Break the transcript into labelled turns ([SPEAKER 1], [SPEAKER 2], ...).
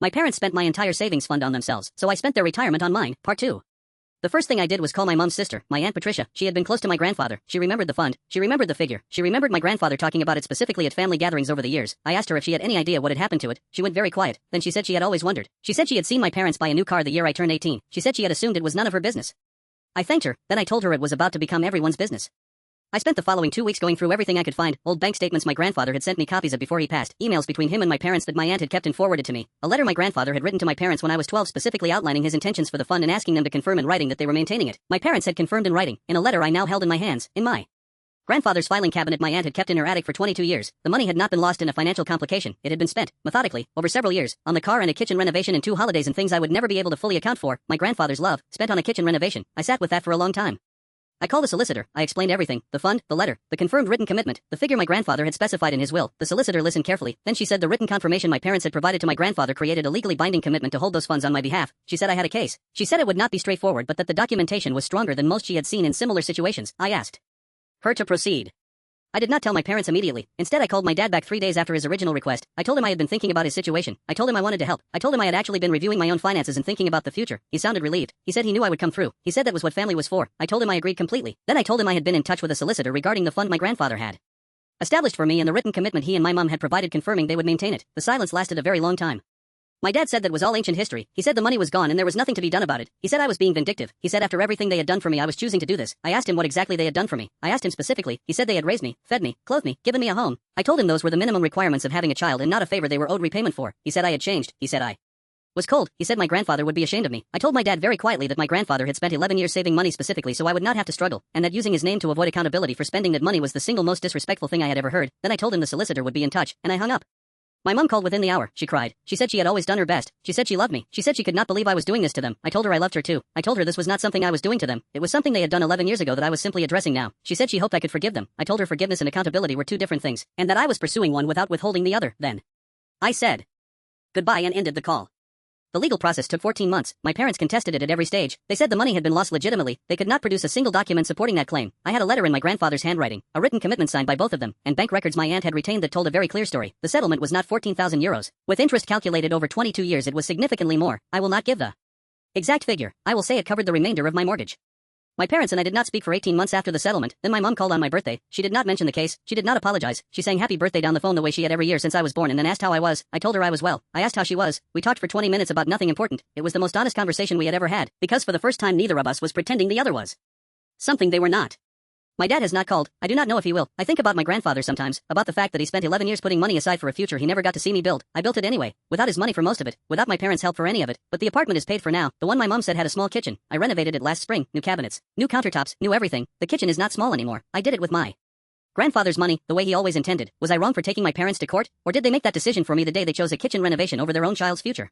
[SPEAKER 1] My parents spent my entire savings fund on themselves, so I spent their retirement on mine. Part 2. The first thing I did was call my mom's sister, my Aunt Patricia. She had been close to my grandfather. She remembered the fund. She remembered the figure. She remembered my grandfather talking about it specifically at family gatherings over the years. I asked her if she had any idea what had happened to it. She went very quiet. Then she said she had always wondered. She said she had seen my parents buy a new car the year I turned 18. She said she had assumed it was none of her business. I thanked her, then I told her it was about to become everyone's business. I spent the following 2 weeks going through everything I could find, old bank statements my grandfather had sent me copies of before he passed, emails between him and my parents that my aunt had kept and forwarded to me, a letter my grandfather had written to my parents when I was 12 specifically outlining his intentions for the fund and asking them to confirm in writing that they were maintaining it. My parents had confirmed in writing, in a letter I now held in my hands, in my grandfather's filing cabinet my aunt had kept in her attic for 22 years. The money had not been lost in a financial complication. It had been spent, methodically, over several years, on the car and a kitchen renovation and 2 holidays and things I would never be able to fully account for. My grandfather's love, spent on a kitchen renovation. I sat with that for a long time. I called a solicitor. I explained everything, the fund, the letter, the confirmed written commitment, the figure my grandfather had specified in his will. The solicitor listened carefully. Then she said the written confirmation my parents had provided to my grandfather created a legally binding commitment to hold those funds on my behalf. She said I had a case. She said it would not be straightforward but that the documentation was stronger than most she had seen in similar situations. I asked her to proceed. I did not tell my parents immediately. Instead I called my dad back 3 days after his original request. I told him I had been thinking about his situation. I told him I wanted to help. I told him I had actually been reviewing my own finances and thinking about the future. He sounded relieved. He said he knew I would come through. He said that was what family was for. I told him I agreed completely. Then I told him I had been in touch with a solicitor regarding the fund my grandfather had established for me and the written commitment he and my mom had provided confirming they would maintain it. The silence lasted a very long time. My dad said that was all ancient history. He said the money was gone and there was nothing to be done about it. He said I was being vindictive. He said after everything they had done for me I was choosing to do this. I asked him what exactly they had done for me. I asked him specifically. He said they had raised me, fed me, clothed me, given me a home. I told him those were the minimum requirements of having a child and not a favor they were owed repayment for. He said I had changed. He said I was cold. He said my grandfather would be ashamed of me. I told my dad very quietly that my grandfather had spent 11 years saving money specifically so I would not have to struggle, and that using his name to avoid accountability for spending that money was the single most disrespectful thing I had ever heard. Then I told him the solicitor would be in touch, and I hung up. My mom called within the hour. She cried. She said she had always done her best. She said she loved me. She said she could not believe I was doing this to them. I told her I loved her too. I told her this was not something I was doing to them. It was something they had done 11 years ago that I was simply addressing now. She said she hoped I could forgive them. I told her forgiveness and accountability were 2 different things, and that I was pursuing one without withholding the other. Then I said goodbye and ended the call. The legal process took 14 months. My parents contested it at every stage. They said the money had been lost legitimately. They could not produce a single document supporting that claim. I had a letter in my grandfather's handwriting, a written commitment signed by both of them, and bank records my aunt had retained that told a very clear story. The settlement was not 14,000 euros. With interest calculated over 22 years it was significantly more. I will not give the exact figure. I will say it covered the remainder of my mortgage. My parents and I did not speak for 18 months after the settlement. Then my mom called on my birthday. She did not mention the case. She did not apologize. She sang happy birthday down the phone the way she had every year since I was born and then asked how I was. I told her I was well. I asked how she was. We talked for 20 minutes about nothing important. It was the most honest conversation we had ever had, because for the first time neither of us was pretending the other was something they were not. My dad has not called. I do not know if he will. I think about my grandfather sometimes, about the fact that he spent 11 years putting money aside for a future he never got to see me build. I built it anyway, without his money for most of it, without my parents' help for any of it, but the apartment is paid for now. The one my mom said had a small kitchen. I renovated it last spring, new cabinets, new countertops, new everything. The kitchen is not small anymore. I did it with my grandfather's money, the way he always intended. Was I wrong for taking my parents to court, or did they make that decision for me the day they chose a kitchen renovation over their own child's future?